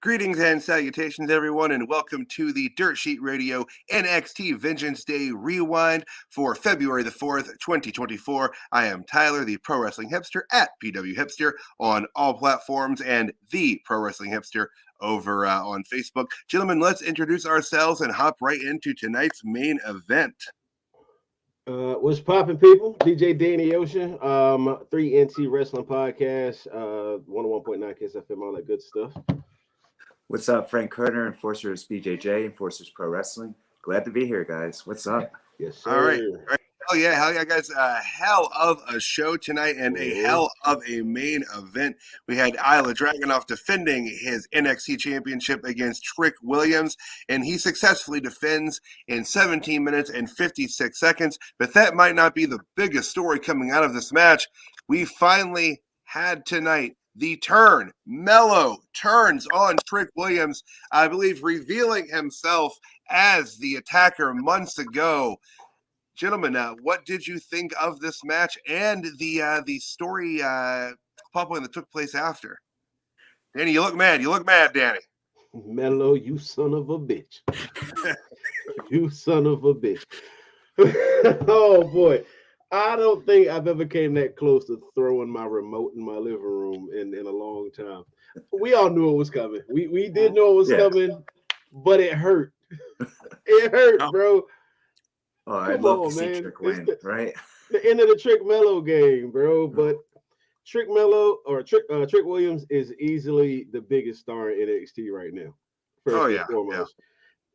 Greetings and salutations, everyone, and welcome to the Dirt Sheet Radio NXT Vengeance Day Rewind for February the 4th, 2024. I am Tyler, the Pro Wrestling Hipster at PW Hipster on all platforms and the Pro Wrestling Hipster over on Facebook. Gentlemen, let's introduce ourselves and hop right into tonight's main event. What's poppin', people? DJ Danny Ocean, 3NT Wrestling Podcast, 101.9 Kiss FM, all that good stuff. What's up, Frank Kerner, Enforcers BJJ, Enforcers Pro Wrestling. Glad to be here, guys. What's up? Yes, sir. All right. Hell yeah, guys. A hell of a show tonight and a hell of a main event. We had Ilja Dragunov defending his NXT championship against Trick Williams, and he successfully defends in 17 minutes and 56 seconds. But that might not be the biggest story coming out of this match. We finally had tonight the turn. Melo turns on Trick Williams, I believe, revealing himself as the attacker months ago. Gentlemen, what did you think of this match and the story pop-up that took place after? Danny, you look mad. You look mad, Danny. Melo, you son of a bitch. You son of a bitch. Oh, boy. I don't think I've ever came that close to throwing my remote in my living room in a long time. We all knew it was coming. We did know it was coming, but it hurt. It hurt, bro. Oh, I'd love to see Trick win, right? The end of the Trick Melo game, bro. But Trick Williams is easily the biggest star in NXT right now. First and foremost.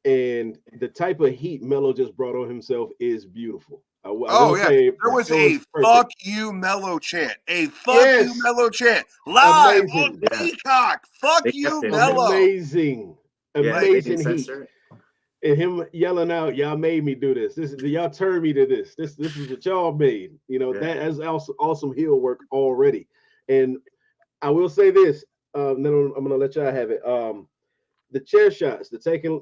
And the type of heat Melo just brought on himself is beautiful. There was a "fuck you, Melo" chant. A "fuck you, Melo" chant live on Peacock. Fuck you, Melo. Amazing heat. And him yelling out, "Y'all made me do this. Y'all turned me to this. This is what y'all made." You know, that is awesome heel work already. And I will say this, then I'm gonna let y'all have it. The chair shots, the taking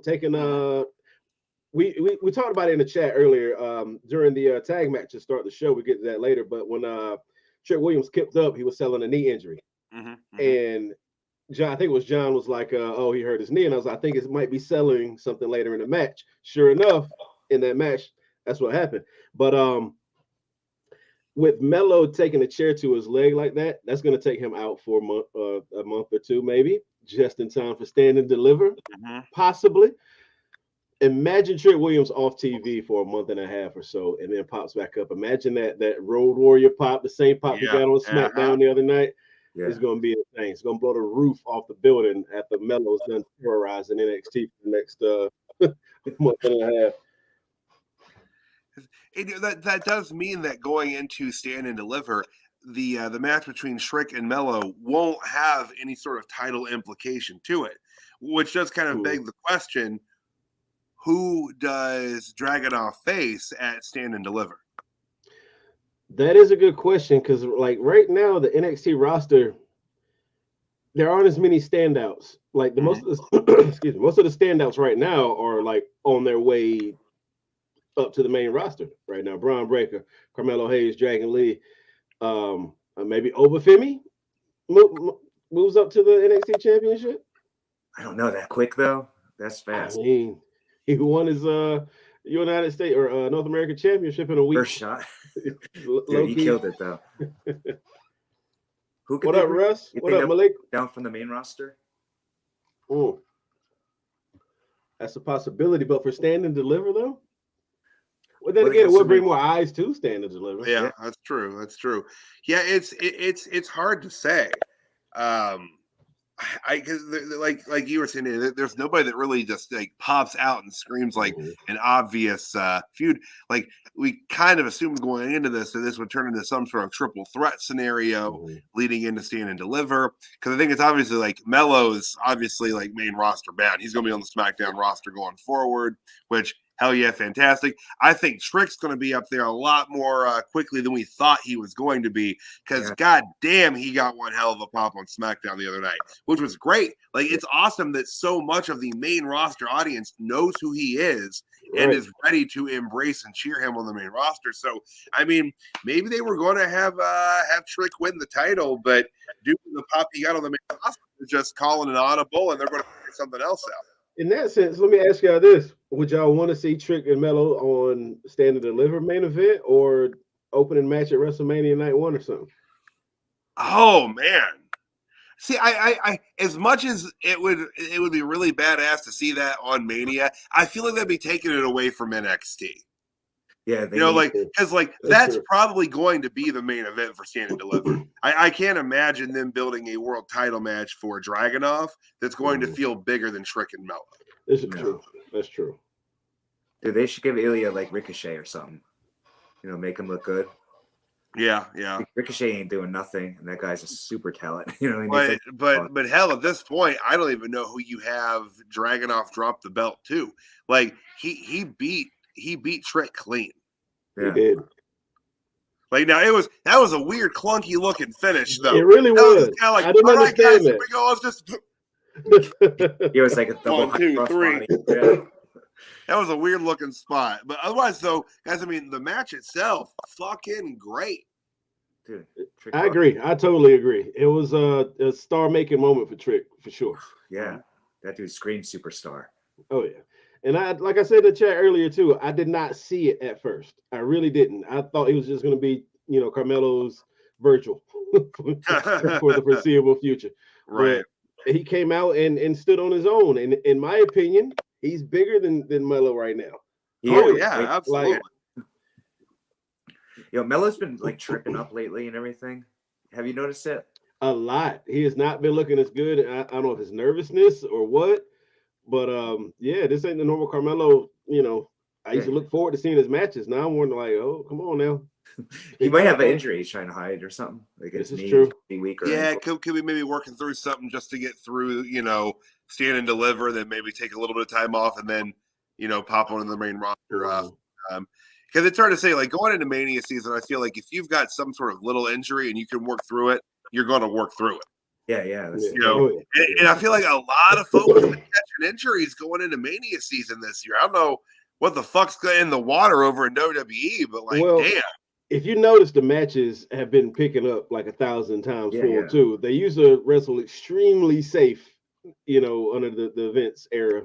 we talked about it in the chat earlier during the tag match to start the show. We get to that later, but when Trick Williams kicked up, he was selling a knee injury, and John, I think it was John, was like, "Oh, he hurt his knee," and I was like, "I think it might be selling something later in the match." Sure enough, in that match, that's what happened. But with Melo taking a chair to his leg like that, that's going to take him out for a month or two, maybe, just in time for Stand and Deliver, possibly. Imagine Trick Williams off TV for a month and a half or so, and then pops back up. Imagine that Road Warrior pop, the same pop he got on SmackDown the other night. It's going to be a thing. It's going to blow the roof off the building after Melo's done terrorizing NXT for the next month and a half. That does mean that going into Stand and Deliver, the match between Trick and Melo won't have any sort of title implication to it, which does kind of beg the question: who does Dragunov face at Stand and Deliver? That is a good question, because like right now, the NXT roster, there aren't as many standouts. Like most of the standouts right now are like on their way up to the main roster right now. Bron Breakker, Carmelo Hayes, Dragon Lee, maybe Femi moves up to the NXT Championship. I don't know that quick though. That's fast. I mean, he won his United States or North American Championship in a week. First shot. Dude, he killed it though. What up, Russ? What up, Malik? Down from the main roster. That's a possibility, but for Stand and Deliver though. Well, then again, it would bring more eyes to Stand and Deliver. Yeah, that's true. That's true. Yeah, it's hard to say. Because like you were saying, there's nobody that really just like pops out and screams like an obvious feud. Like we kind of assumed going into this that this would turn into some sort of triple threat scenario leading into Stand and Deliver. Because I think it's obviously like Melo's obviously like main roster bound. He's going to be on the SmackDown roster going forward, which. Hell yeah, fantastic. I think Trick's going to be up there a lot more quickly than we thought he was going to be, because God damn, he got one hell of a pop on SmackDown the other night, which was great. Like, it's awesome that so much of the main roster audience knows who he is and is ready to embrace and cheer him on the main roster. So, I mean, maybe they were going to have Trick win the title, but doing the pop you got on the main roster is just calling an audible, and they're going to figure something else out. In that sense, let me ask y'all this: would y'all want to see Trick and Melo on Stand and Deliver main event or opening match at WrestleMania Night 1 or something? Oh man. See, I as much as it would be really badass to see that on Mania, I feel like they'd be taking it away from NXT. Yeah, because that's probably going to be the main event for Stand and Deliver. I can't imagine them building a world title match for Dragunov that's going to feel bigger than Trick and Melo. This is true. That's true. Dude, they should give Ilja like Ricochet or something. Make him look good. Yeah. Ricochet ain't doing nothing, and that guy's a super talent. You know what I mean? But hell, at this point, I don't even know who you have Dragunov drop the belt to. Like he beat Trick clean. Yeah. He did. Like now, that was a weird, clunky looking finish though. It really was. Kind of like, I didn't understand that. Here we go. Let's just. It was like a double 1, 2, 3. Body. Yeah. That was a weird looking spot, but otherwise, though, guys, I mean, the match itself, fucking great. Dude, I agree. I totally agree. It was a star-making moment for Trick, for sure. Yeah, that dude screamed superstar. Oh yeah, and like I said in the chat earlier too, I did not see it at first. I really didn't. I thought he was just going to be, Carmelo's Virgil for the foreseeable future. Right. But he came out and stood on his own, and in my opinion, he's bigger than Melo right now. Yeah, absolutely. Melo's been like tripping up lately and everything. Have you noticed it? A lot. He has not been looking as good. I don't know if it's nervousness or what, but this ain't the normal Carmelo. I used to look forward to seeing his matches. Now I'm wondering, like, oh, come on now. He might have an injury he's trying to hide or something. Like this is true. Weak or could be maybe working through something just to get through, Stand and Deliver, then maybe take a little bit of time off and then, pop onto the main roster. Because it's hard to say, like, going into Mania season, I feel like if you've got some sort of little injury and you can work through it, you're going to work through it. Yeah. And I feel like a lot of folks have been catching injuries going into Mania season this year. I don't know what the fuck's in the water over in WWE, but damn. If you notice, the matches have been picking up like 1,000 times for him too. They used to wrestle extremely safe, under the Vince era.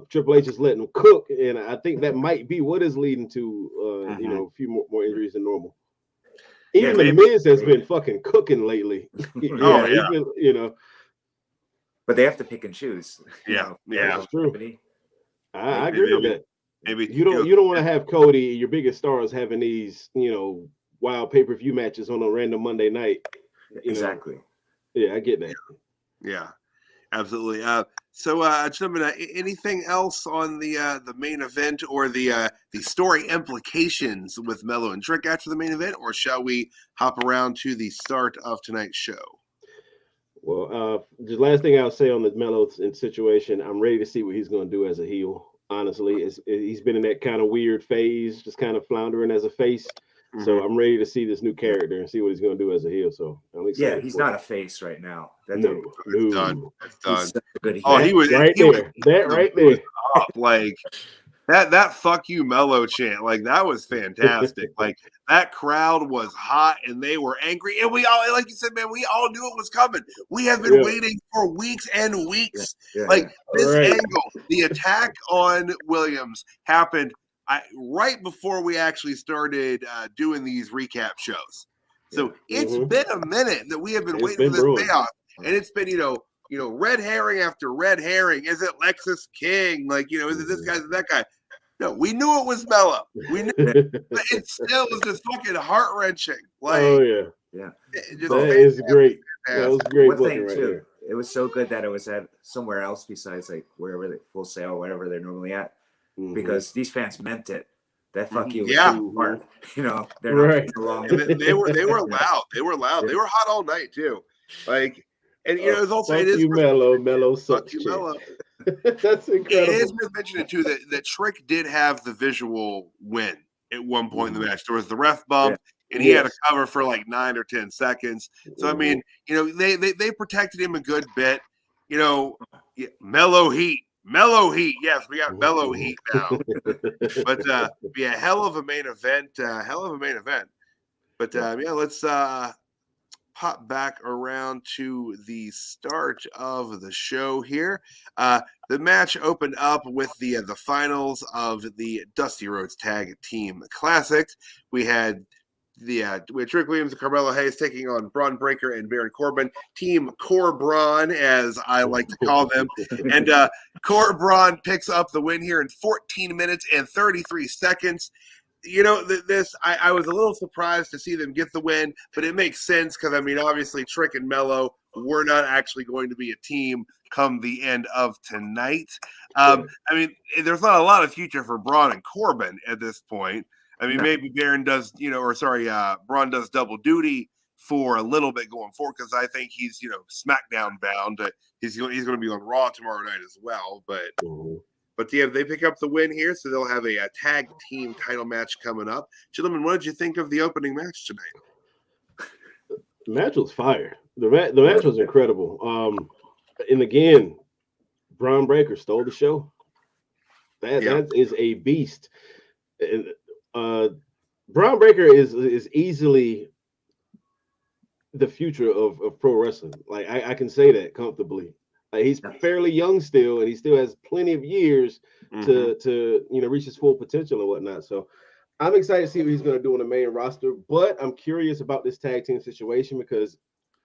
Triple H is letting them cook, and I think that might be what is leading to a few more injuries than normal. Even the Miz has been fucking cooking lately. But they have to pick and choose. That's true. I agree with that. Maybe you don't want to have Cody, your biggest stars, having these wild pay-per-view matches on a random Monday night. Exactly. Yeah, I get that. Yeah, absolutely. So, gentlemen, anything else on the main event or the story implications with Melo and Trick after the main event, or shall we hop around to the start of tonight's show? Well, the last thing I'll say on the Melo situation, I'm ready to see what he's going to do as a heel. Honestly, he's been in that kind of weird phase, just kind of floundering as a face. Mm-hmm. So I'm ready to see this new character and see what he's going to do as a heel. So I'm excited. He's not a face right now. It's done. He's such a good heel. Oh, he was right there. That right there. Like that "fuck you, Melo" chant. Like that was fantastic. Like that crowd was hot and they were angry. And we all, like you said, man, we all knew it was coming. We have been waiting for weeks and weeks. This angle, the attack on Williams happened right before we actually started doing these recap shows. So it's been a minute that we have been waiting for this payoff. And it's been, red herring after red herring. Is it Lexus King? Like, is it this guy, is it that guy? No, we knew it was Melo. We knew it, but it still was just fucking heart-wrenching. Like, that is great. That was great. One thing too, it was so good that it was at somewhere else besides like wherever they Full Sail, wherever they're normally at, because these fans meant it. That fuck you was too hard. They're not along. They were loud. They were loud. They were hot all night too. Like, and it was also fuck you, Melo sucks. Fuck you, Melo. That's incredible. It is worth mentioning too that Trick did have the visual win at one point in the match. There was the ref bump, and he had a cover for like 9 or 10 seconds. So I mean, they protected him a good bit. Melo heat. Yes, we got Melo heat now. But hell of a main event. But let's pop back around to the start of the show here. The match opened up with the finals of the Dusty Rhodes Tag Team Classic. We had Trick Williams and Carmelo Hayes taking on Bron Breakker and Baron Corbin, Team Corbin, as I like to call them. And Corbin picks up the win here in 14 minutes and 33 seconds. You know, I was a little surprised to see them get the win, but it makes sense because, I mean, obviously Trick and Mello were not actually going to be a team come the end of tonight. I mean, there's not a lot of future for Bron and Corbin at this point. I mean, maybe Baron does, Bron does double duty for a little bit going forward because I think he's, SmackDown bound. He's going to be on Raw tomorrow night as well, but. But yeah, they pick up the win here, so they'll have a tag team title match coming up. Gentlemen, what did you think of the opening match tonight? The match was fire. The match was incredible. And again, Bron Breakker stole the show. That is a beast. And Bron Breakker is easily the future of pro wrestling. Like I can say that comfortably. He's fairly young still, and he still has plenty of years to reach his full potential and whatnot. So I'm excited to see what he's going to do on the main roster. But I'm curious about this tag team situation because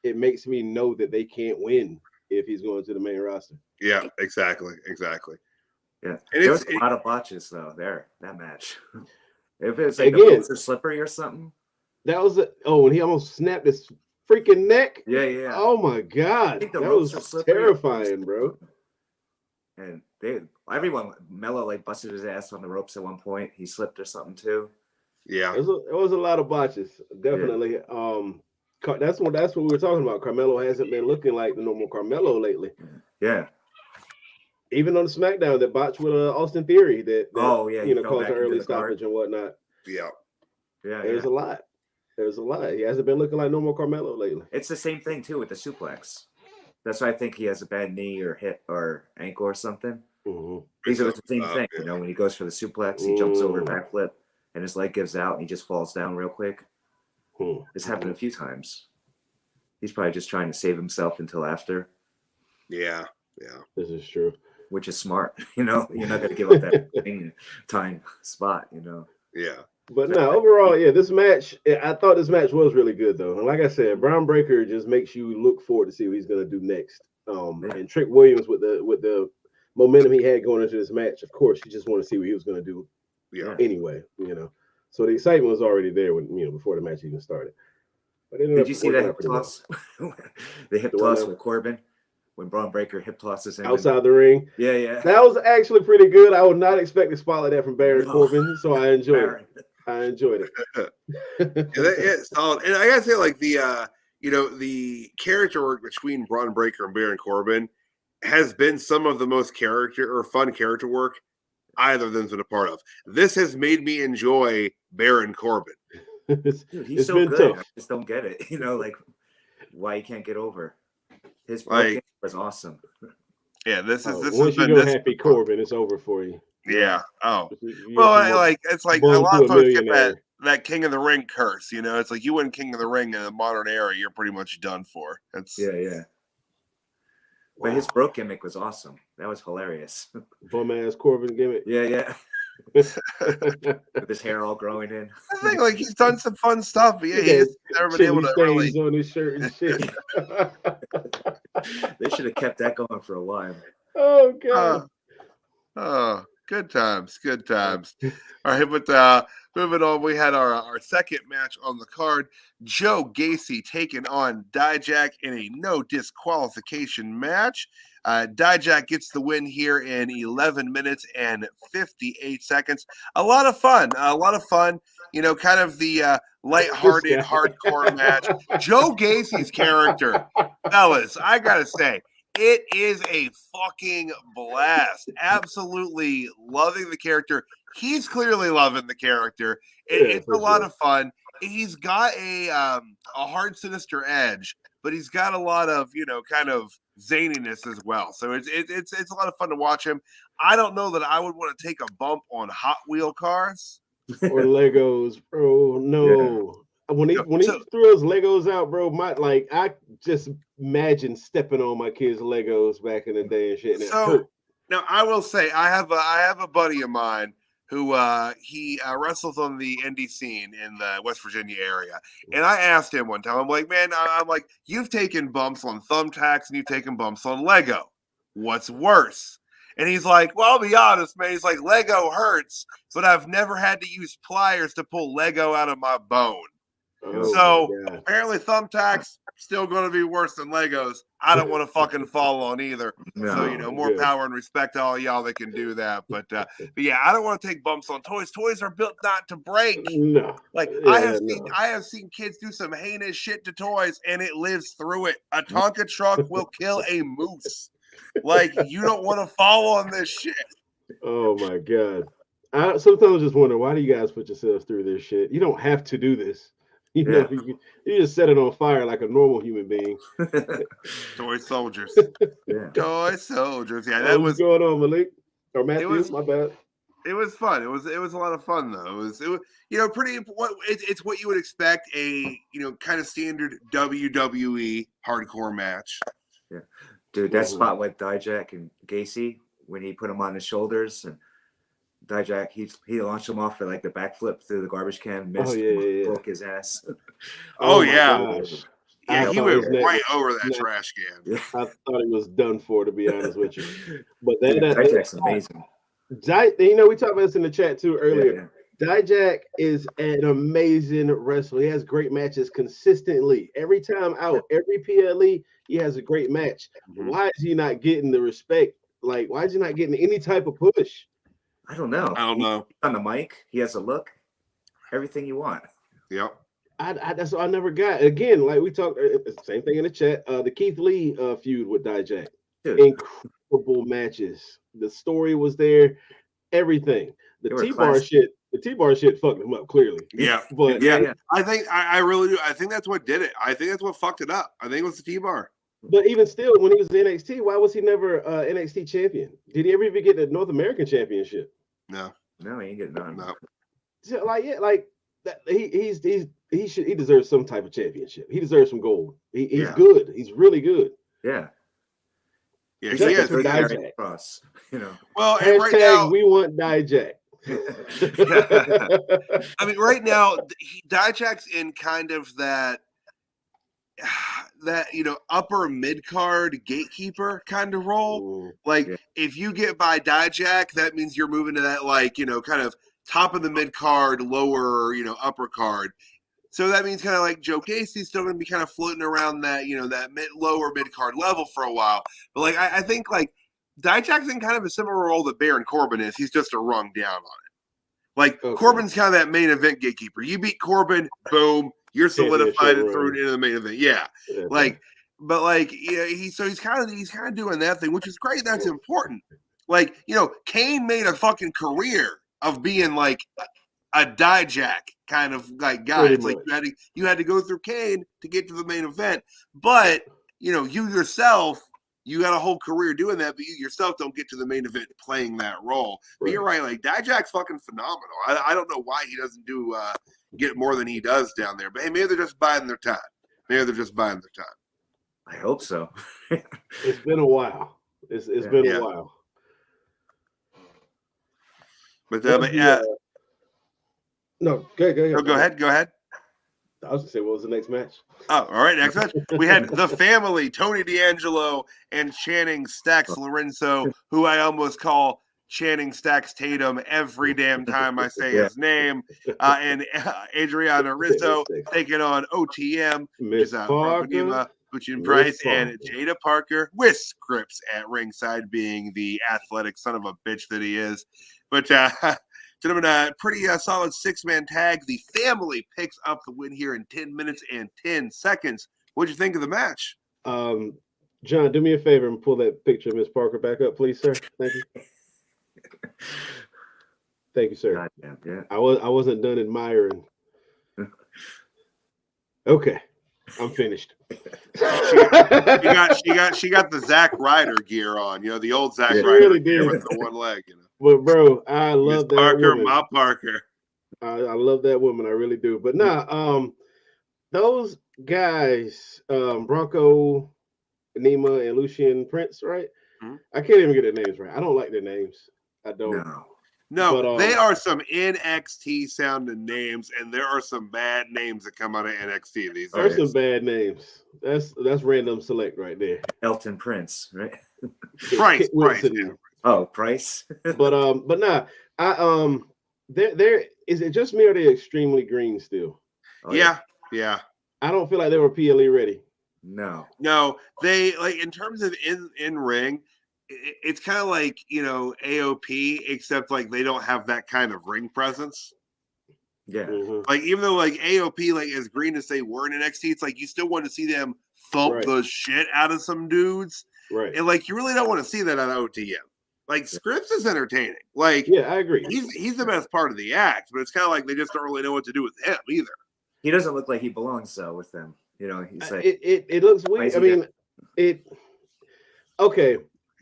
it makes me know that they can't win if he's going to the main roster. Yeah, exactly. Yeah, and there was a lot of botches though that match. If it's like a slippery or something, that was when he almost snapped his freaking neck. Yeah. Oh my god, that was terrifying, bro. And everyone, Mello like busted his ass on the ropes at one point. He slipped or something too. Yeah, it was a lot of botches. Definitely. Yeah. That's what we were talking about. Carmelo hasn't been looking like the normal Carmelo lately. Yeah. Even on the SmackDown, that botch with Austin Theory that caused an early stoppage and whatnot. Yeah. There's a lot. There's a lot. He hasn't been looking like normal Carmelo lately. It's the same thing too with the suplex. That's why I think he has a bad knee or hip or ankle or something. These are the same thing. When he goes for the suplex, he jumps over a backflip and his leg gives out and he just falls down real quick. It's happened a few times. He's probably just trying to save himself until after. Yeah. This is true. Which is smart. You're not going to give up that time spot. Yeah. But no, overall, this match, I thought this match was really good, though. And like I said, Bron Breakker just makes you look forward to see what he's going to do next. And Trick Williams, with the momentum he had going into this match, of course, you just want to see what he was going to do anyway, So the excitement was already there before the match even started. But did you see that hip toss? The hip toss with Corbin? When Bron Breakker hip tosses him outside the ring. Yeah. That was actually pretty good. I would not expect a spot like that from Baron Corbin, so I enjoyed it. It's solid. And I gotta say, like the character work between Bron Breakker and Baron Corbin has been some of the most fun character work either of them's been a part of. This has made me enjoy Baron Corbin. Dude, he's so good. Tough. I just don't get it. Why he can't get over. His break was awesome. Yeah, this once you go happy Corbin, it's over for you. Yeah. Oh. Well, it's like a lot of folks get that King of the Ring curse. It's like you win King of the Ring in the modern era, you're pretty much done for. Yeah. But his broke gimmick was awesome. That was hilarious. Bum ass Corbin gimmick. Yeah. With his hair all growing in. I think he's done some fun stuff, but he's never been able to really on his shirt and shit. They should have kept that going for a while. Oh god. Good times. All right, but moving on, we had our second match on the card. Joe Gacy taking on Dijak in a no disqualification match. Dijak gets the win here in 11 minutes and 58 seconds. A lot of fun. Kind of the lighthearted, hardcore match. Joe Gacy's character, fellas, I gotta say, it is a fucking blast. Absolutely loving the character. He's clearly loving the character. It's a lot of fun. He's got a hard, sinister edge, but he's got a lot of kind of zaniness as well. So it's a lot of fun to watch him. I don't know that I would want to take a bump on Hot Wheel cars or Legos, bro. No. when he threw those Legos out, bro, I just imagine stepping on my kids' Legos back in the day and shit. And it hurt. Now I will say I have a buddy of mine who he wrestles on the indie scene in the West Virginia area, and I asked him one time, I'm like, man, I'm like, you've taken bumps on thumbtacks and you've taken bumps on Lego. What's worse? And he's like, well, I'll be honest, man. He's like, Lego hurts, but I've never had to use pliers to pull Lego out of my bone. So apparently thumbtacks still going to be worse than Legos. I don't want to fucking fall on either. No, so, more power and respect to all y'all that can do that. But yeah, I don't want to take bumps on toys. Toys are built not to break. No. Like I have seen kids do some heinous shit to toys and it lives through it. A Tonka truck will kill a moose. Like, you don't want to fall on this shit. Oh my God. I sometimes just wonder, why do you guys put yourselves through this shit? You don't have to do this. You know, you just set it on fire like a normal human being. Toy soldiers. Toy soldiers. Yeah, that was going on, Malik. Or Matthew, my bad. It was fun. It was a lot of fun though. It was pretty. It's what you would expect a kind of standard WWE hardcore match. Yeah, dude, that spot with Dijak and Gacy when he put him on his shoulders and Dijak, he launched him off for like the backflip through the garbage can, missed, broke his ass. Oh yeah, yeah, he went right over that trash can. Yeah. I thought he was done for, to be honest with you. But then Dijak's amazing. We talked about this in the chat too earlier. Dijak is an amazing wrestler. He has great matches consistently. Every time out, every PLE, he has a great match. Mm-hmm. Why is he not getting the respect? Like, why is he not getting any type of push? I don't know. On the mic, he has a look. Everything you want. Yep. That's what I never got. Again, like we talked, same thing in the chat. The Keith Lee feud with Dijak. Incredible matches. The story was there. Everything. The T-bar shit fucked him up clearly. Yeah. But I think I really do. I think that's what did it. I think that's what fucked it up. I think it was the T-bar. But even still, when he was in NXT, why was he never NXT champion? Did he ever even get the North American championship? No, he ain't getting none. No. So, he deserves some type of championship. He deserves some gold. He's good. He's really good. Yeah. Yeah, he is. For Dijak. Well, hashtag right now, we want Dijak. I mean, right now, Dijak's in kind of that upper mid-card gatekeeper kind of role. If you get by Dijak, that means you're moving to that kind of top of the mid-card, lower, upper card. So that means kind of like Joe Gacy's still going to be kind of floating around that, that lower mid-card level for a while. But I think Dijak's in kind of a similar role that Baron Corbin is. He's just a rung down on it. Corbin's kind of that main event gatekeeper. You beat Corbin, boom. You're solidified and through into the main event. Yeah. He's kind of doing that thing, which is great. That's important. Kane made a fucking career of being like a Dijak kind of guy. It's like you had to go through Kane to get to the main event. But you yourself, you got a whole career doing that, but you yourself don't get to the main event playing that role. But you're right, Dijak's fucking phenomenal. I don't know why he doesn't get more than he does down there. But hey, maybe they're just biding their time. I hope so. It's been a while. It's been a while. But no, go ahead. Go ahead. I was gonna say, what was the next match? Oh, all right. Next match, we had the family, Tony D'Angelo and Channing Stacks Lorenzo, who I almost call Channing Stacks Tatum every damn time I say his name, and Adriana Rizzo taking on OTM, Miss Parker, Nima, Lucien Price, and Jaida Parker with scripts at ringside, being the athletic son of a bitch that he is. But gentlemen, pretty solid 6-man tag. The family picks up the win here in 10 minutes and 10 seconds. What'd you think of the match? John, do me a favor and pull that picture of Miss Parker back up, please, sir. Thank you. Thank you, sir. Yeah. I wasn't done admiring. Okay, I'm finished. She got the Zack Ryder gear on, the old Zack Ryder really gear with the one leg, But bro, I love that Parker, woman. my Parker. I love that woman, I really do. But those guys, Bronco, Nima, and Lucien Prince, right? Mm-hmm. I can't even get their names right. I don't like their names. I don't. No, but, they are some NXT sounding names, and there are some bad names that come out of NXT these days. There's some bad names. That's random select right there. Elton Prince, right? Price. Yeah. Oh, Price. but nah, there is it just me or are they extremely green still? Oh, yeah. I don't feel like they were PLE ready. No, they like in terms of in ring. It's kind of like, AOP, except like they don't have that kind of ring presence. Yeah. Like even though like AOP, like as green as they were in NXT, it's like you still want to see them thump the shit out of some dudes. Right. And like you really don't want to see that on OTM. Like Scripps is entertaining. Like I agree. He's the best part of the act, but it's kind of like they just don't really know what to do with him either. He doesn't look like he belongs with them. He's like it looks weird. I mean, okay.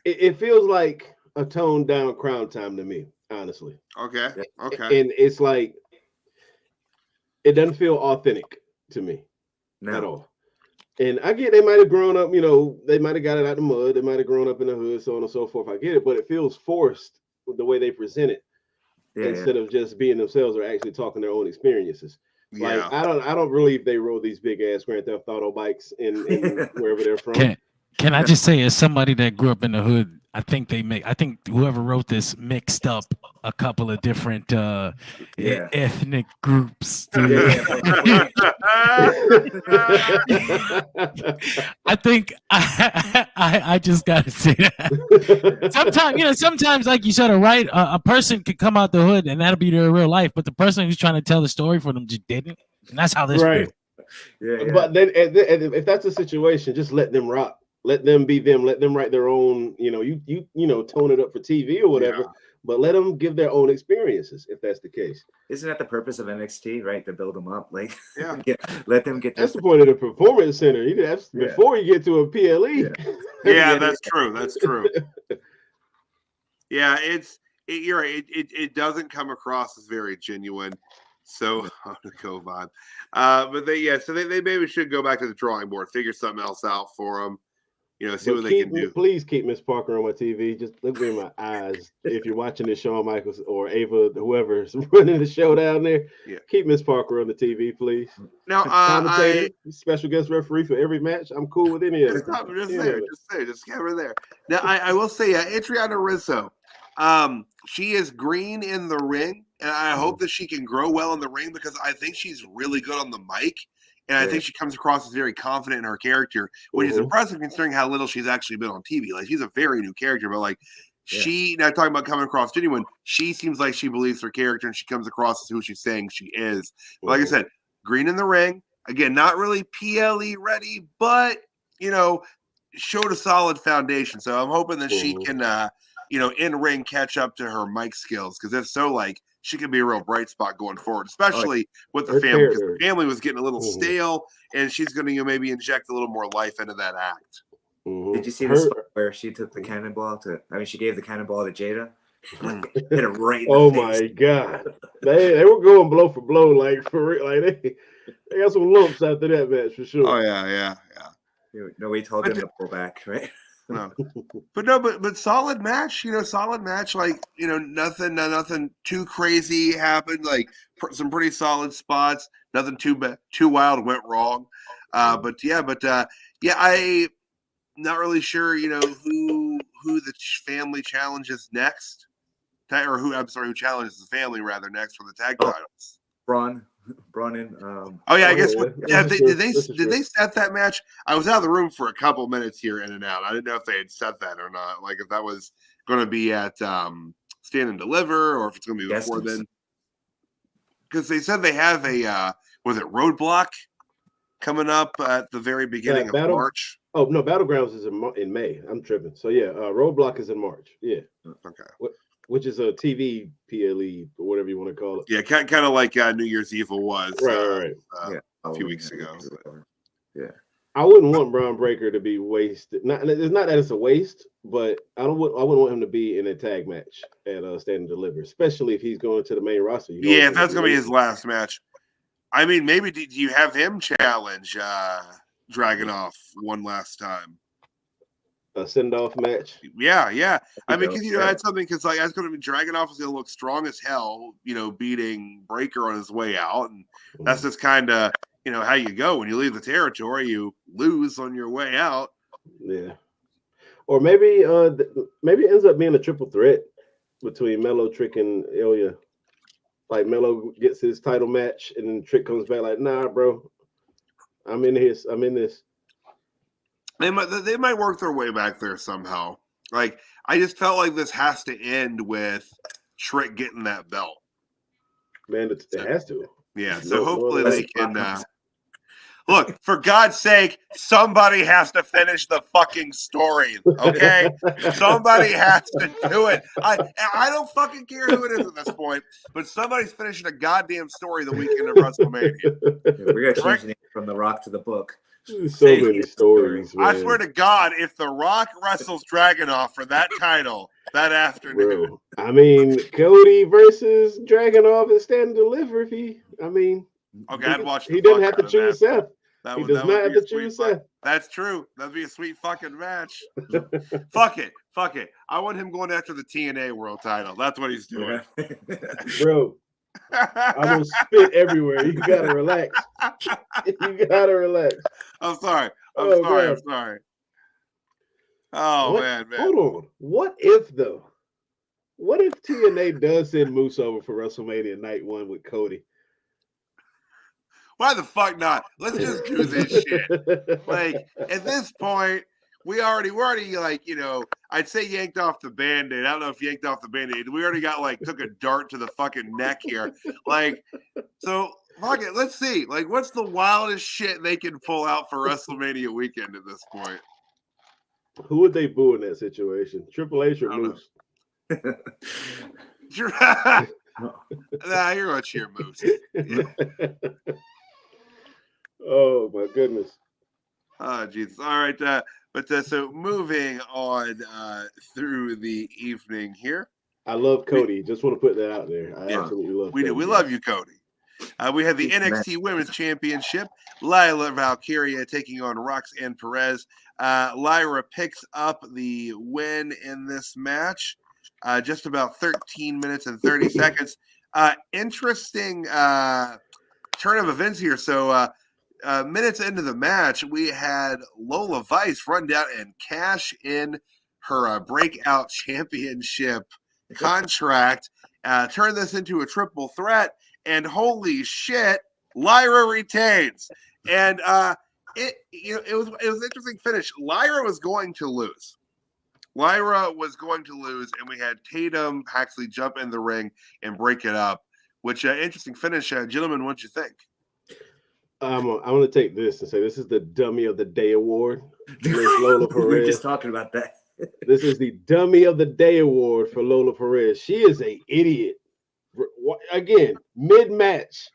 It feels like a toned down Crown Time to me, honestly. Okay. And it's like it doesn't feel authentic to me at all. And I get they might have grown up, they might have got it out of the mud, they might have grown up in the hood, so on and so forth. I get it, but it feels forced with the way they present it instead of just being themselves or actually talking their own experiences. Like I don't believe they rode these big ass Grand Theft Auto bikes in wherever they're from. Can I just say, as somebody that grew up in the hood, I think whoever wrote this mixed up a couple of different ethnic groups. I think I just gotta say that. Sometimes, like you said, a person could come out the hood and that'll be their real life, but the person who's trying to tell the story for them just didn't, and that's how this feels. Yeah. But then, if that's the situation, just let them rock. Let them be them. Let them write their own. You tone it up for TV or whatever. But let them give their own experiences if that's the case. Isn't that the purpose of NXT, right? To build them up, let them get. That's the point of the performance center. Before you get to a PLE. Yeah, that's true. That's true. Yeah, you're right. It doesn't come across as very genuine. So on the go vibe. But they maybe should go back to the drawing board, figure something else out for them. See what they can do. Please keep Miss Parker on my TV. Just look me in my eyes. If you're watching this, Shawn Michaels or Ava, whoever's running the show down there, keep Miss Parker on the TV, please. Now, commentator, special guest referee for every match. I'm cool with any of it. Just have her there. Now, I will say, Adriana Rizzo, she is green in the ring, and I hope that she can grow well in the ring because I think she's really good on the mic. And I think she comes across as very confident in her character, which is impressive considering how little she's actually been on TV. Like, she's a very new character, but now talking about coming across genuine, she seems like she believes her character and she comes across as who she's saying she is. But like I said, green in the ring, again, not really PLE ready, but, showed a solid foundation. So I'm hoping that she can, in ring catch up to her mic skills. Because if so, she could be a real bright spot going forward, especially with the family, because the family was getting a little stale, and she's going to maybe inject a little more life into that act. Did you see the spot where she took the cannonball she gave the cannonball to Jaida? Hit her right in the face. My God. They were going blow for blow, for real. They got some lumps after that match for sure. Oh, yeah. Nobody told them to pull back, right? No. But solid match, solid match. Nothing too crazy happened. Some pretty solid spots. Nothing too wild went wrong. I'm not really sure, who the family challenges next, or who challenges the family rather next for the tag titles. Bron in. I guess. Did they set that match? I was out of the room for a couple minutes here, in and out. I didn't know if they had set that or not. If that was going to be at Stand and Deliver, or if it's going to be before then. Because they said they have a Roadblock coming up at the very beginning of March. Oh no, Battlegrounds is in May. I'm tripping. So Roadblock is in March. Yeah. Okay. Which is a TV PLE or whatever you want to call it. Yeah, kind of like New Year's Evil was right. A few weeks ago. Yeah, I wouldn't want Bron Breakker to be wasted. It's not that it's a waste, but I wouldn't want him to be in a tag match at Stand and Deliver, especially if he's going to the main roster. If that's going to be his last match. I mean, maybe do you have him challenge Dragunov one last time? A send-off match. Yeah. I mean, because that's something. Because like, that's going to be Dragunov is going to look strong as hell. Beating Breaker on his way out, and that's just kind of how you go when you leave the territory. You lose on your way out. Yeah, or maybe maybe it ends up being a triple threat between Melo, Trick, and Ilja. Like Melo gets his title match, and then Trick comes back like, "Nah, bro, I'm in this." They might work their way back there somehow. Like, I just felt like this has to end with Trick getting that belt. Man, it has to. Yeah, so hopefully they can. Look, for God's sake, somebody has to finish the fucking story, okay? Somebody has to do it. I don't fucking care who it is at this point, but somebody's finishing a goddamn story the weekend of WrestleMania. We're going to change the name from The Rock to The Book. So many stories, man. I swear to God, if The Rock wrestles Dragunov for that title that afternoon. Bro, I mean, Cody versus Dragunov is stand to deliver. Okay, I'd watch. He doesn't have to choose Seth. He does not have to choose Seth. That's true. That'd be a sweet fucking match. Fuck it. I want him going after the TNA World Title. That's what he's doing. Bro, I will spit everywhere. You gotta relax. I'm sorry. I'm sorry. Oh, man. Hold on. What if TNA does send Moose over for WrestleMania Night 1 with Cody? Why the fuck not? Let's just do this shit. Like, at this point, we're already like, I'd say yanked off the Band-Aid. I don't know if yanked off the Band-Aid. We already got took a dart to the fucking neck here. Like, so fuck it. Let's see. Like, what's the wildest shit they can pull out for WrestleMania weekend at this point? Who would they boo in that situation? Triple H or Moose? Nah, you're gonna cheer Moose. Yeah. Oh my goodness. Oh Jesus. All right, so moving on through the evening here. I love Cody. Just want to put that out there. I absolutely love Cody. We love you, Cody. We have the NXT Women's Championship. Lyra Valkyria taking on Roxanne Perez. Lyra picks up the win in this match. Just about 13 minutes and 30 seconds. Interesting turn of events here. So minutes into the match, we had Lola Vice run down and cash in her breakout championship contract, turn this into a triple threat, and holy shit, Lyra retains. And it was an interesting finish. Lyra was going to lose. And we had Tatum actually jump in the ring and break it up, which interesting finish. Gentlemen, what'd you think? I'm going to take this and say this is the Dummy of the Day award. Lola Perez. We were just talking about that. This is the Dummy of the Day award for Lola Perez. She is an idiot. Again, mid-match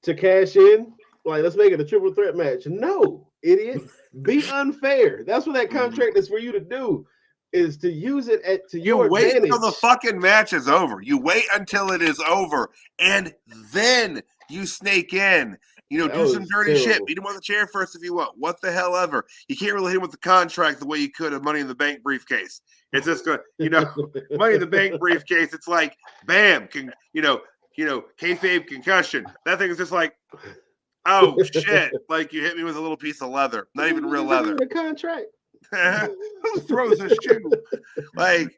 to cash in. Like, let's make it a triple threat match. No, idiot. Be unfair. That's what that contract is for you to do. Is to use it your advantage. You wait until the fucking match is over. You wait until it is over, and then you snake in. Do some dirty shit. Beat him with a chair first if you want. What the hell ever. You can't really hit him with the contract the way you could a Money in the Bank briefcase. It's just good. Money in the Bank briefcase. It's like, bam, kayfabe concussion. That thing is just like, oh shit! Like you hit me with a little piece of leather. Not even real leather. The contract. Who throws this shoe? But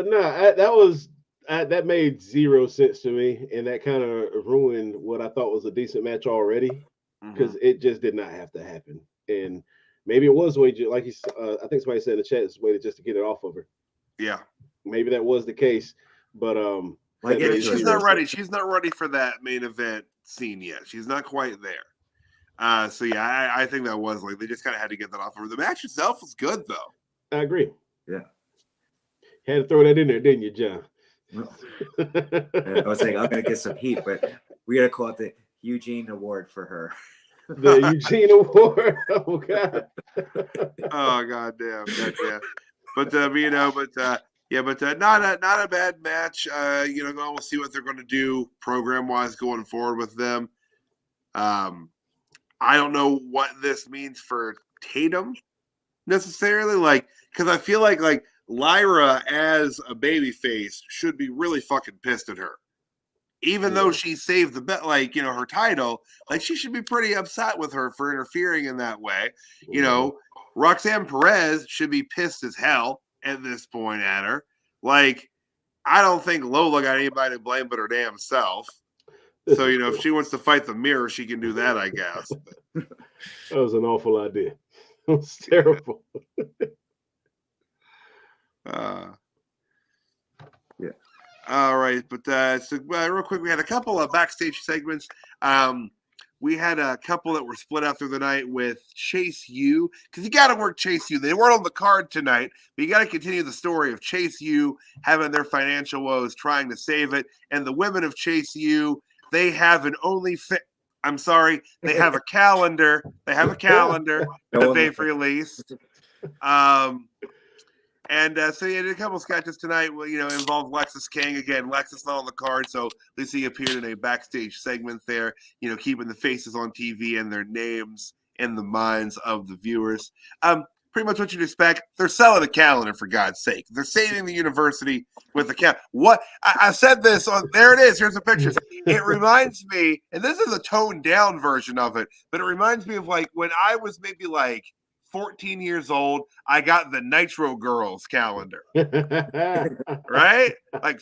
no, that made zero sense to me, and that kind of ruined what I thought was a decent match already, because it just did not have to happen. And maybe it was way, like I think somebody said in the chat, it's way just to get it off of her. Yeah, maybe that was the case, but she's not ready. She's not ready for that main event scene yet. She's not quite there. So yeah, I think that was they just kind of had to get that off of her. The match itself was good though. I agree. Yeah, had to throw that in there, didn't you, John? I was saying I'm gonna get some heat, but we gotta call it the Eugene Award for her. The Eugene Award. Oh God. Oh God damn. But Yeah, but not a bad match. We'll see what they're going to do program-wise going forward with them. I don't know what this means for Tatum necessarily, because I feel like Lyra as a babyface should be really fucking pissed at her. Even though she saved the bet, her title, she should be pretty upset with her for interfering in that way. Roxanne Perez should be pissed as hell at this point at her. I don't think Lola got anybody to blame but her damn self. So, if she wants to fight the mirror, she can do that, I guess. That was an awful idea. It was terrible. Yeah. All right, but real quick, we had a couple of backstage segments. We had a couple that were split out through the night with Chase U, because you got to work Chase U. They weren't on the card tonight, but you got to continue the story of Chase U having their financial woes, trying to save it, and the women of Chase U, they have an they have a calendar. They have a calendar that they've released. So you did a couple sketches tonight, involved Lexus King. Again, Lexus not on the card, so at least he appeared in a backstage segment there, keeping the faces on TV and their names in the minds of the viewers. Pretty much what you'd expect. They're selling a calendar, for God's sake. They're saving the university with the calendar. What? I said this on, there it is. Here's the pictures. It reminds me, and this is a toned down version of it, but it reminds me of when I was maybe 14 years old, I got the Nitro Girls calendar, right?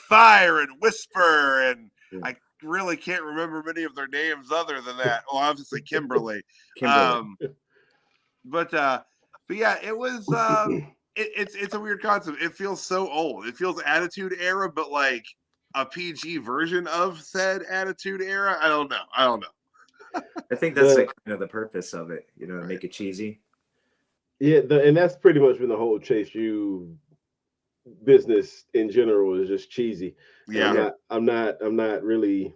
Fire and Whisper, and I really can't remember many of their names other than that. Well, obviously Kimberly. But yeah, it was. It's a weird concept. It feels so old. It feels Attitude Era, but a PG version of said Attitude Era. I don't know. I think that's the purpose of it. Make it cheesy. Yeah, and that's pretty much been the whole Chase U business in general is just cheesy. Yeah, I'm not really.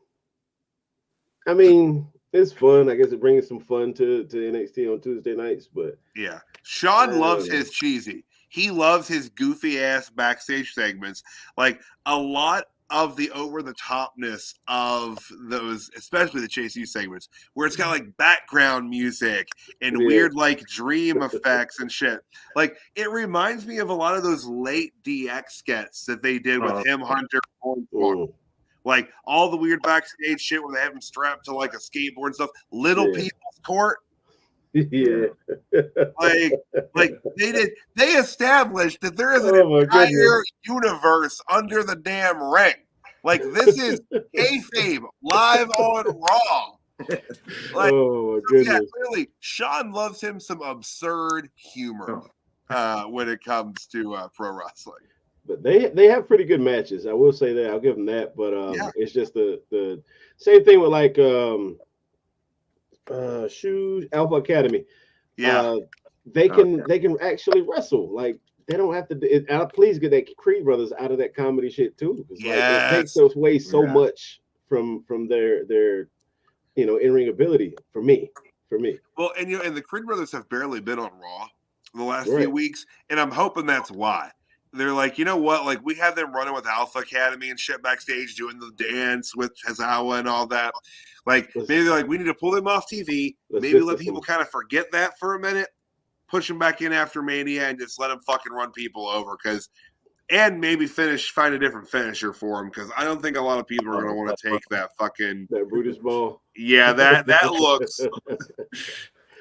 I mean, it's fun. I guess it brings some fun to NXT on Tuesday nights, but yeah, Sean loves his cheesy. He loves his goofy ass backstage segments. A lot of the over the topness of those, especially the Chase U segments, where it's got background music and weird dream effects and shit. It reminds me of a lot of those late DX skets that they did with him, Hunter, all the weird backstage shit where they have him strapped to a skateboard and stuff. Little People's Court. Yeah. They established that there is an entire universe under the damn ring. This is kayfabe live on Raw. Yeah, clearly Sean loves him some absurd humor when it comes to pro wrestling. But they have pretty good matches. I will say that. I'll give them that. But it's just the same thing with Alpha Academy. Yeah, they can actually wrestle. They don't have to. Please get that Creed brothers out of that comedy shit too. It takes away so much from their in-ring ability for me. Well, and the Creed brothers have barely been on Raw the last few weeks, and I'm hoping that's why. They're you know what? We had them running with Alpha Academy and shit backstage, doing the dance with Hazawa and all that. Maybe we need to pull them off TV. Maybe let people kind of forget that for a minute, push them back in after Mania, and just let them fucking run people over. And maybe find a different finisher for them, because I don't think a lot of people are going to want to take that Brutus ball. Yeah, that looks.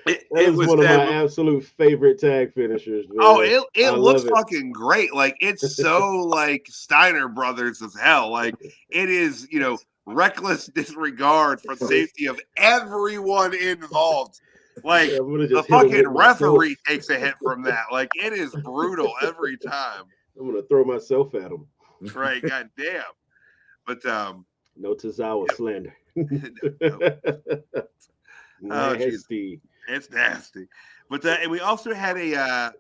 It was one of my absolute favorite tag finishers. Man. Oh, it looks fucking great. It's so Steiner Brothers as hell. It is, reckless disregard for the safety of everyone involved. The fucking referee takes a hit from that. It is brutal every time. I'm gonna throw myself at him. Right, goddamn. But no Tozawa slander. Nasty. It's nasty. But and we also had a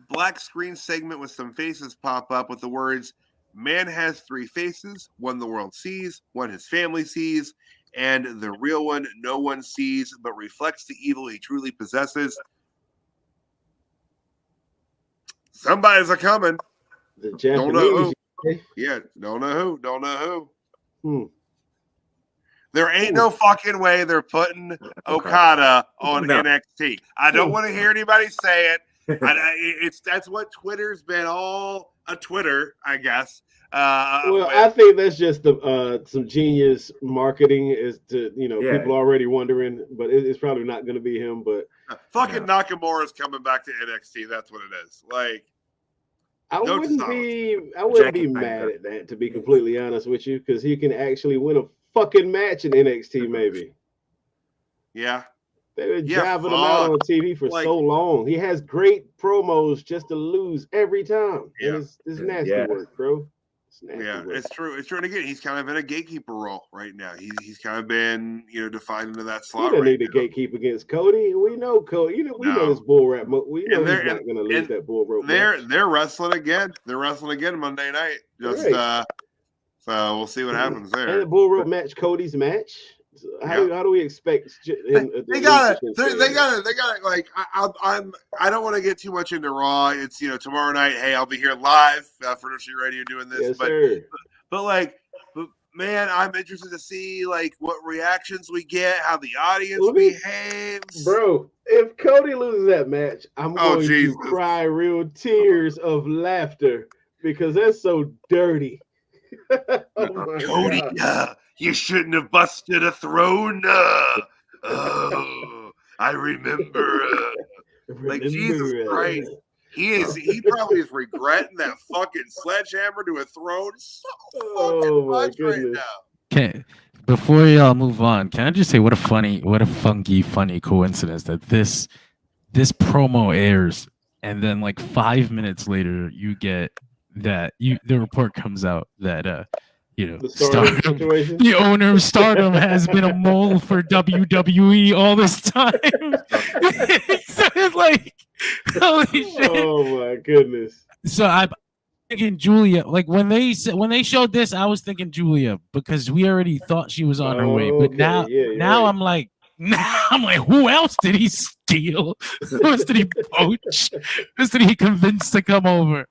black screen segment with some faces pop up with the words, "Man has three faces, one the world sees, one his family sees, and the real one no one sees, but reflects the evil he truly possesses." Somebody's a coming. The Japanese Yeah, don't know who. Hmm. There ain't no fucking way they're putting Okada on NXT. I don't want to hear anybody say it. That's what Twitter's been all a Twitter, I guess. I think that's just some genius marketing is to people already wondering, but it's probably not going to be him. But Nakamura's coming back to NXT. That's what it is. Like, I wouldn't be mad at that, to be completely honest with you, because he can actually win a fucking match in NXT, maybe. Yeah. They've been driving him out on TV for so long. He has great promos just to lose every time. Yeah. And it's nasty work, bro. It's true. It's true. And again, he's kind of in a gatekeeper role right now. He's kind of been, defined into that slot. He doesn't need a gatekeep against Cody. We know Cody. We know this bull rap. We know he's not going to lose that bull rope. They're wrestling again. They're wrestling again Monday night. So we'll see what happmes there. And the bull rope match, Cody's match. How do we expect him? They got it. Like I don't want to get too much into Raw. It's tomorrow night. Hey, I'll be here live for Nursery Radio doing this. Yes, but man, I'm interested to see like what reactions we get, how the audience behaves. Bro, if Cody loses that match, I'm going to cry real tears of laughter because that's so dirty. Cody, you shouldn't have busted a throne. I remember. Like Jesus Christ, he probably is regretting that fucking sledgehammer to a throne so fucking much right now. Okay, before y'all move on, can I just say what a funky coincidence that this promo airs, and then like 5 minutes later you get that the report comes out that the owner of Stardom has been a mole for WWE all this time. So it's like, holy shit! Oh my goodness! So I'm thinking Julia. Like when they showed this, I was thinking Julia because we already thought she was on her way. But now I'm like, who else did he steal? Who else did he poach? Who else did he convince to come over?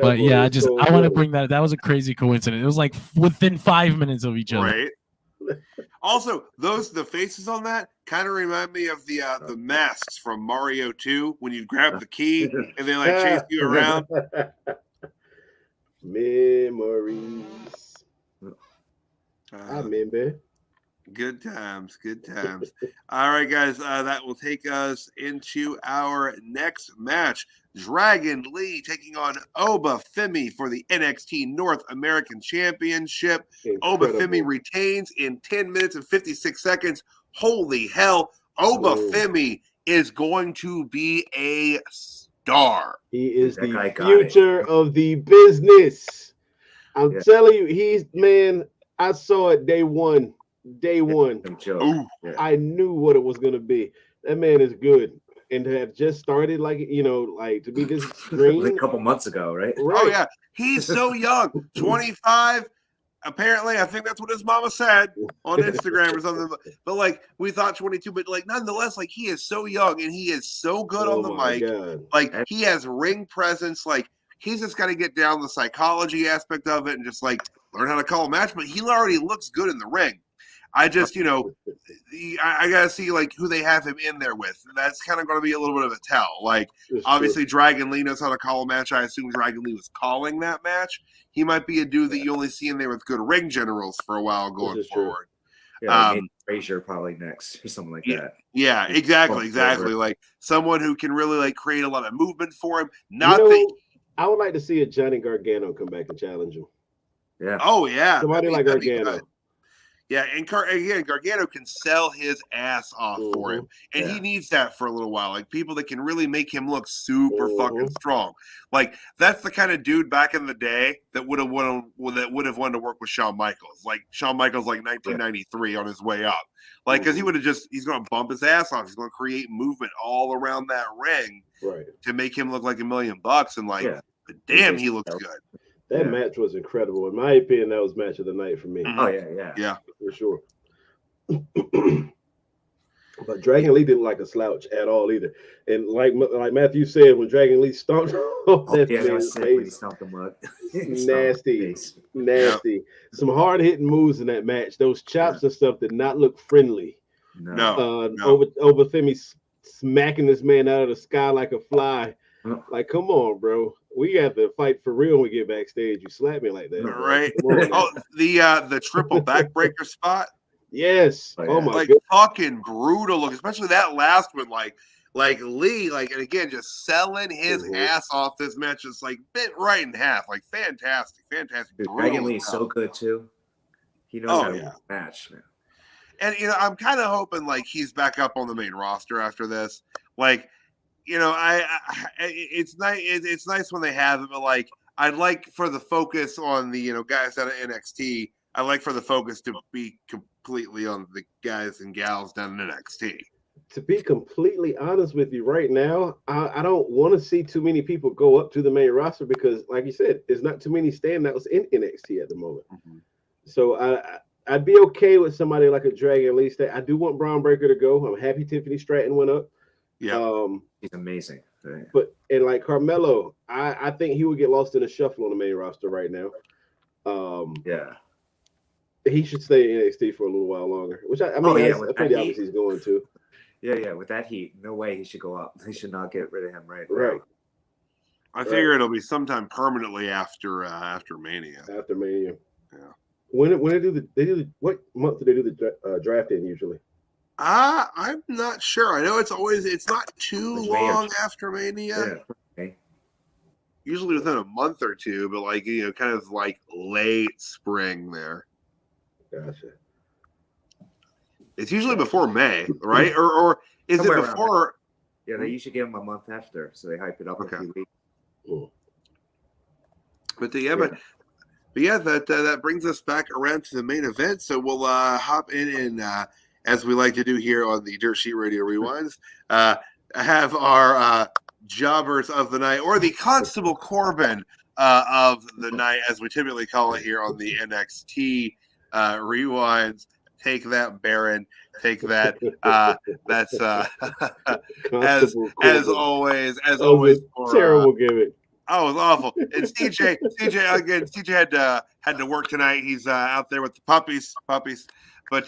But I want to bring that. That was a crazy coincidence. It was like within 5 minutes of each other. Right. Also, the faces on that kind of remind me of the masks from Mario 2 when you grab the key and they like chase you around. Memories. I remember. Good times. All right, guys. That will take us into our next match. Dragon Lee taking on Oba Femi for the NXT North American Championship. Oba Femi retains in 10 minutes and 56 seconds. Holy hell. Oba Femi is going to be a star. He is the future of the business. I'm telling you, I saw it day one. I knew what it was going to be. That man is good. And to have just started, to be this green. A couple months ago, right? Oh, yeah. He's so young. 25. Apparently, I think that's what his mama said on Instagram or something. But, we thought 22. But, nonetheless, he is so young and he is so good on the mic. God. He has ring presence. He's just got to get down the psychology aspect of it and just, learn how to call a match. But he already looks good in the ring. I just, I got to see, who they have him in there with. That's kind of going to be a little bit of a tell. Obviously, Dragon Lee knows how to call a match. I assume Dragon Lee was calling that match. He might be a dude that you only see in there with good ring generals for a while going forward. Yeah, Frazier probably next or something like that. Yeah, exactly. Someone who can really, create a lot of movement for him. I would like to see a Johnny Gargano come back and challenge him. Yeah. Oh, yeah. Somebody like Gargano. Yeah, and Gargano can sell his ass off for him, and he needs that for a little while. People that can really make him look super fucking strong. That's the kind of dude back in the day that would have wanted to work with Shawn Michaels. Shawn Michaels, 1993 on his way up. Because he would have he's going to bump his ass off. He's going to create movement all around that ring to make him look like $1 million. And damn, he looks good. That match was incredible. In my opinion, that was match of the night for me. Oh, yeah. For sure. But Dragon Lee didn't like a slouch at all either. And like Matthew said, when Dragon Lee stomped off that man's sick when he face, stomped him up. nasty. Some hard hitting moves in that match. Those chops and stuff did not look friendly. No. Over Femi smacking this man out of the sky like a fly. Like, come on, bro. We got to fight for real when we get backstage. You slap me like that, right? The triple backbreaker spot. Yes. Oh my like God. Fucking brutal look, especially that last one. Like Lee, and again, just selling his ass off this match, just like bit right in half. Like fantastic. Dude, Dragon Lee's so good too. He knows how to match, man. And I'm kind of hoping like he's back up on the main roster after this. Like, it's nice. It's nice when they have it, but like I'd like for the focus on the guys out of NXT. I like for the focus to be completely on the guys and gals down in NXT. To be completely honest with you right now, I don't want to see too many people go up to the main roster because, like you said, there's not too many standouts in NXT at the moment. So I'd be okay with somebody like a Dragon Lee. I do want Braun Breaker to go. I'm happy Tiffany Stratton went up. Yeah, he's amazing. But like Carmelo, I think he would get lost in a shuffle on the main roster right now. He should stay in NXT for a little while longer, which I pretty obvious he's going to. Yeah, with that heat, no way he should go up. They should not get rid of him right. I figure it'll be sometime permanently after Mania. After Mania. Yeah. When they do what month do they do the draft in usually? I'm not sure. I know it's not too long after Mania. Yeah. Usually within a month or two, but like kind of like late spring there. Gotcha. It's usually before May, right? Or is somewhere it before? Yeah, they usually give them a month after, so they hype it up a few weeks. Cool. But that brings us back around to the main event. So we'll hop in and as we like to do here on the Dirt Sheet Radio Rewinds, have our jobbers of the night, or the Constable Corbin of the night, as we typically call it here on the NXT Rewinds. Take that, Baron. Take that. That's as always. Terrible gimmick. Oh, it was awful. And CJ had to work tonight. He's out there with the puppies. But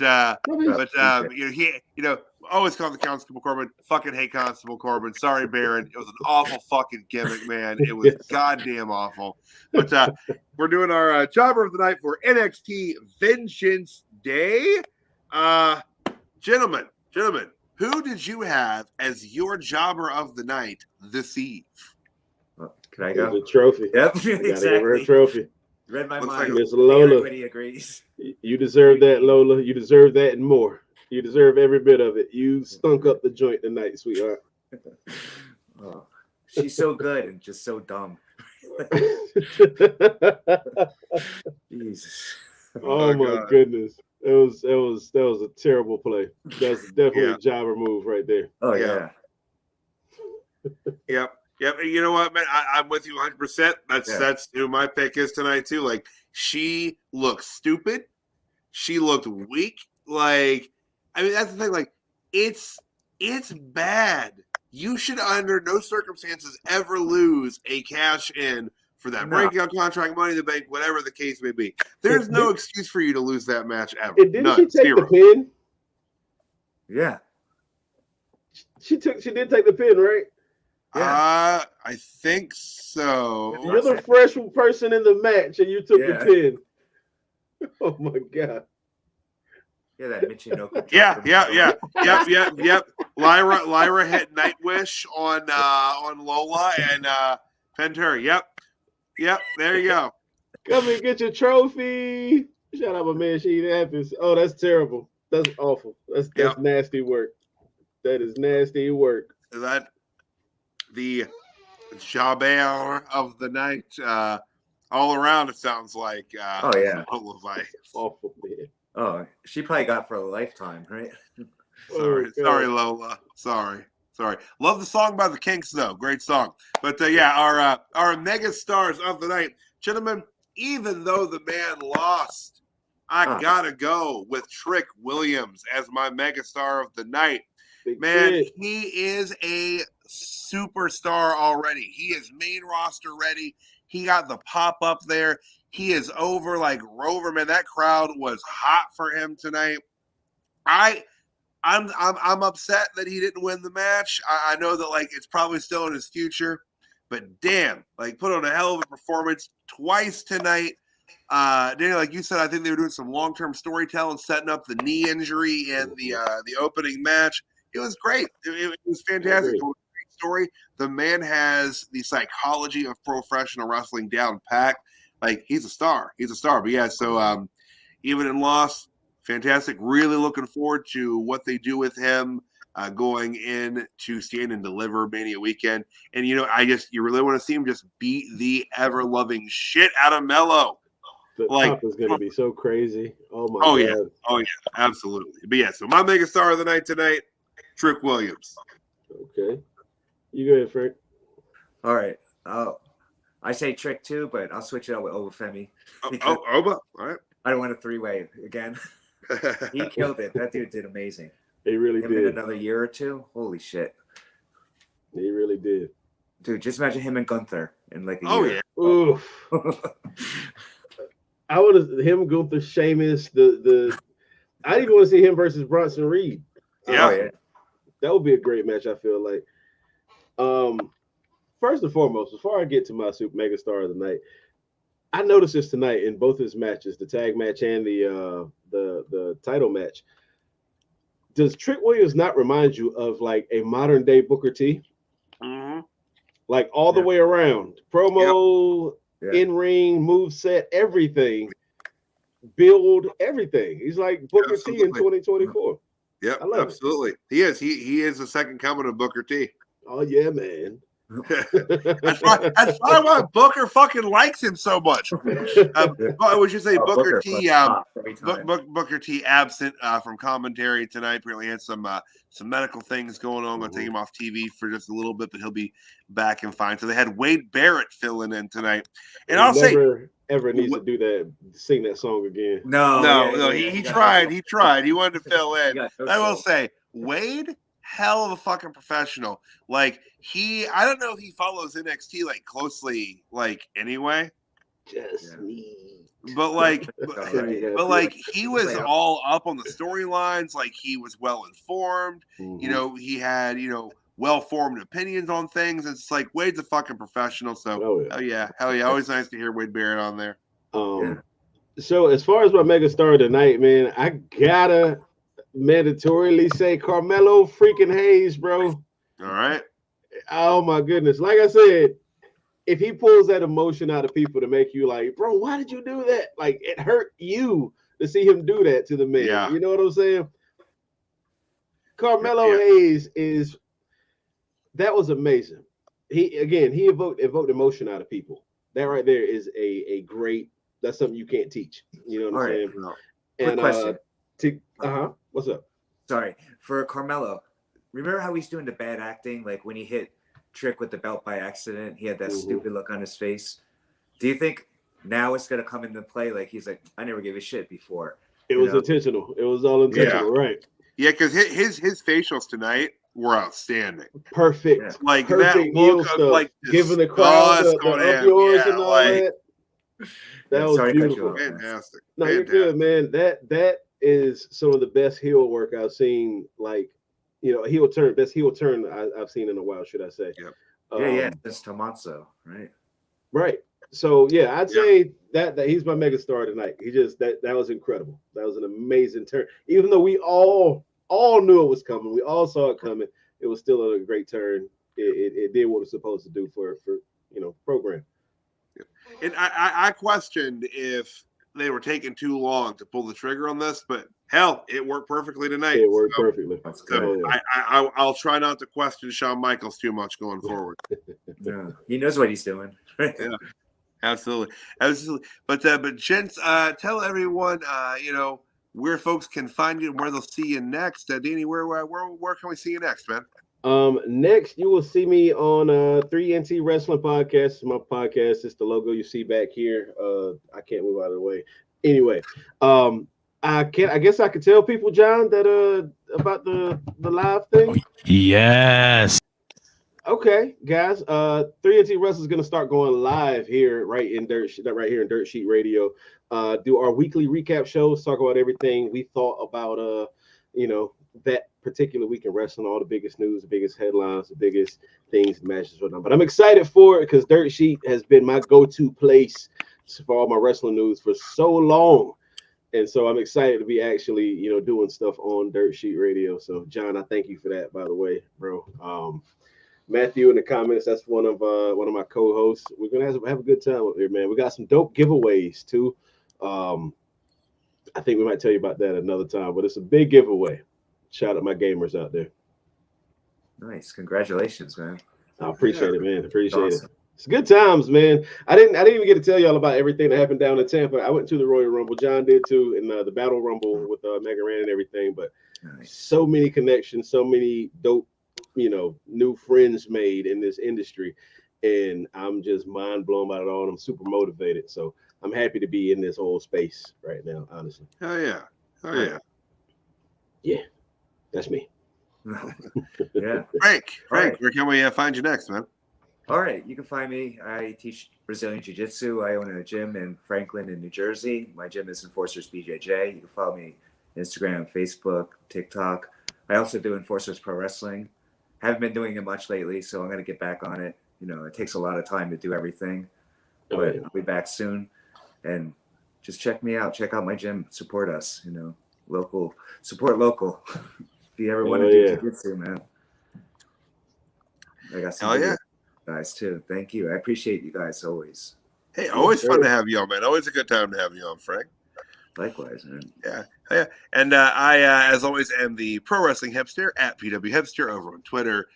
he always call the Constable Corbin. Fucking hate Constable Corbin. Sorry, Baron. It was an awful fucking gimmick, man. It was goddamn awful. But we're doing our jobber of the night for NXT Vengeance Day. Gentlemen, who did you have as your jobber of the night this eve? Can I go? The trophy. Yep, exactly. Trophy. Read my Looks mind. Miss Lola. Everybody agrees. You deserve that, Lola. You deserve that and more. You deserve every bit of it. You stunk up the joint tonight, sweetheart. She's so good and just so dumb. Jesus. Oh my goodness. That was a terrible play. That's definitely a jobber move right there. Oh yeah. Yep. You know what, man? I'm with you 100%. That's who my pick is tonight too. Like, she looked stupid. She looked weak. Like, I mean, that's the thing. Like, it's bad. You should, under no circumstances, ever lose a cash in for that breakout contract, Money in the Bank, whatever the case may be. There's no excuse for you to lose that match ever. Didn't she take the pin? Yeah. She did take the pin, right? Yeah. I think so. You're the fresh person in the match, and you took the pin. Oh my god. Yeah, that Michinoku. Yep. Lyra hit Nightwish on Lola and Pantera. Yep. There you go. Come and get your trophy. Shout out my man. She happens. Oh, that's terrible. That's awful. That's nasty work. That is nasty work. That the jobber of the night. All around, it sounds like. Awful, man. Oh, she probably got for a lifetime, right? Sorry, Lola. Sorry. Love the song by the Kinks, though. Great song. But our mega stars of the night, gentlemen. Even though the man lost, I gotta go with Trick Williams as my mega star of the night. Man, he is a superstar already. He is main roster ready. He got the pop up there. He is over like Rover. Man, that crowd was hot for him tonight. I'm upset that he didn't win the match. I know that like it's probably still in his future, but damn, like put on a hell of a performance twice tonight. Daniel, like you said, I think they were doing some long-term storytelling, setting up the knee injury in the opening match. It was great. It was fantastic. It was a great story. The man has the psychology of professional wrestling down packed. Like he's a star. He's a star. But yeah, so even in loss, fantastic. Really looking forward to what they do with him going in to Stand and Deliver Mania weekend. And you really want to see him just beat the ever-loving shit out of Melo. The top is going to be so crazy. Oh my God. Yeah. Oh yeah, absolutely. But yeah, so my mega star of the night tonight, Trick Williams. Okay. You go ahead, Frank. All right. I say Trick too, but I'll switch it out with Femi. Oba. All right. I don't want a three-way again. He killed it. That dude did amazing. He really did. In another year or two, holy shit. He really did. Dude, just imagine him and Gunther in like a year. Yeah. Oof. I would have him Gunther, Sheamus. I didn't even want to see him versus Bronson Reed. Yeah. That would be a great match. I feel like. First and foremost, before I get to my super mega star of the night, I noticed this tonight in both his matches, the tag match and the title match. Does Trick Williams not remind you of like a modern day Booker T? Mm-hmm. Like all the way around, promo, in ring, move set, everything, build everything. He's like Booker T in 2024. Yep, absolutely. It. He is. He is the second coming of Booker T. Oh yeah, man. That's probably why Booker fucking likes him so much. We should say Booker T. Booker T. absent from commentary tonight. Apparently had some medical things going on. Going to take him off TV for just a little bit, but he'll be back and fine. So they had Wade Barrett filling in tonight, and I'll say ever needs to do that, sing that song again. No. He tried. He tried. He wanted to fill in. I will say Wade. Hell of a fucking professional. Like I don't know if he follows NXT like closely, like anyway. Just me. But he was all up on the storylines. Like he was well informed. Mm-hmm. He had well formed opinions on things. It's like Wade's a fucking professional. So hell yeah. Always nice to hear Wade Barrett on there. So as far as my mega star tonight, man, I gotta mandatorily say Carmelo freaking Hayes, bro. All right. Oh my goodness. Like I said, if he pulls that emotion out of people to make you like, bro, why did you do that? Like it hurt you to see him do that to the man. Yeah. You know what I'm saying? Carmelo Hayes that was amazing. He evoked emotion out of people. That right there is a great, that's something you can't teach. You know what I'm saying? No. Quick question. What's up? Sorry. For Carmelo, remember how he's doing the bad acting? Like when he hit Trick with the belt by accident, he had that stupid look on his face. Do you think now it's going to come into play? Like he's like, I never gave a shit before. It was intentional. It was all intentional, right? Yeah, because his facials tonight were outstanding. Perfect. Yeah. Like perfect that look of like giving the crowd the yours and all that. That was beautiful. Fantastic. No, you're good, man. That is some of the best heel work I've seen. Like, best heel turn I've seen in a while, should I say? Yep. That's Tommaso, right? Right. So yeah, I'd say that he's my mega star tonight. He just that was incredible. That was an amazing turn. Even though we all knew it was coming, we all saw it coming. It was still a great turn. It did what it was supposed to do for program. And I questioned if they were taking too long to pull the trigger on this, but hell, it worked perfectly tonight. It worked perfectly. So I'll try not to question Shawn Michaels too much going forward. Yeah, he knows what he's doing. Yeah, absolutely. But gents, tell everyone, where folks can find you and where they'll see you next. Danny, where can we see you next, man? Next, you will see me on 3NT Wrestling Podcast. It's my podcast. It's the logo you see back here. I can't move out of the way. Anyway, I guess I could tell people, John, that about the live thing. Yes. Okay, guys. 3NT Wrestling is gonna start going live here, right here in Dirt Sheet Radio. Do our weekly recap shows, talk about everything we thought about that particular week in wrestling, all the biggest news, the biggest headlines, the biggest things, matches, whatnot. But I'm excited for it because Dirt Sheet has been my go-to place for all my wrestling news for so long. And so I'm excited to be actually, doing stuff on Dirt Sheet Radio. So John, I thank you for that, by the way, bro. Matthew in the comments, that's one of my co-hosts. We're gonna have a good time up here, man. We got some dope giveaways too. I think we might tell you about that another time, but it's a big giveaway. Shout out my gamers out there. Nice, congratulations, man. I appreciate it, man. Appreciate it. It's good times, man. I didn't even get to tell y'all about everything that happened down in Tampa. I went to the Royal Rumble. John did too, and the Battle Rumble with Mega Ran and everything. But so many connections, so many dope, new friends made in this industry, and I'm just mind blown by it all. And I'm super motivated, so I'm happy to be in this whole space right now. Honestly. Oh yeah. Oh yeah. Yeah, that's me. Yeah. Frank, Right. where can we find you next, man? All right, you can find me. I teach Brazilian Jiu-Jitsu. I own a gym in Franklin in New Jersey. My gym is Enforcers BJJ. You can follow me on Instagram, Facebook, TikTok. I also do Enforcers Pro Wrestling. Haven't been doing it much lately, so I'm going to get back on it. It takes a lot of time to do everything, but I'll be back soon. And just check me out. Check out my gym. Support us. Local. Support local. If you ever want to do Jiu-Jitsu, man. I got some guys too. Thank you. I appreciate you guys always. Hey, always fun to have you on, man. Always a good time to have you on, Frank. Likewise, man. Yeah. And I, as always, am the Pro Wrestling Hipster at PW Hipster over on Twitter,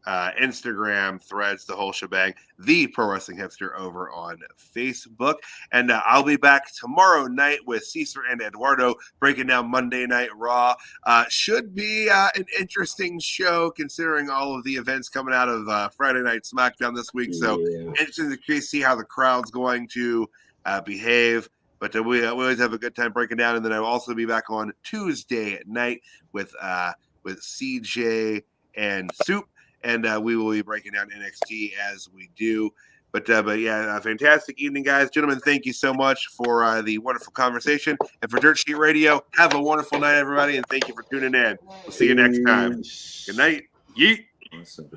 Instagram, Threads, the whole shebang. The Pro Wrestling Hipster over on Facebook. And I'll be back tomorrow night with Cesar and Eduardo breaking down Monday Night Raw. Should be an interesting show considering all of the events coming out of Friday Night SmackDown this week. So interesting to see how the crowd's going to behave. But we always have a good time breaking down. And then I'll also be back on Tuesday at night with CJ and Soup. And we will be breaking down NXT as we do. But yeah, a fantastic evening, guys. Gentlemen, thank you so much for the wonderful conversation. And for Dirt Sheet Radio, have a wonderful night, everybody. And thank you for tuning in. We'll see you next time. Good night. Yeet. Awesome.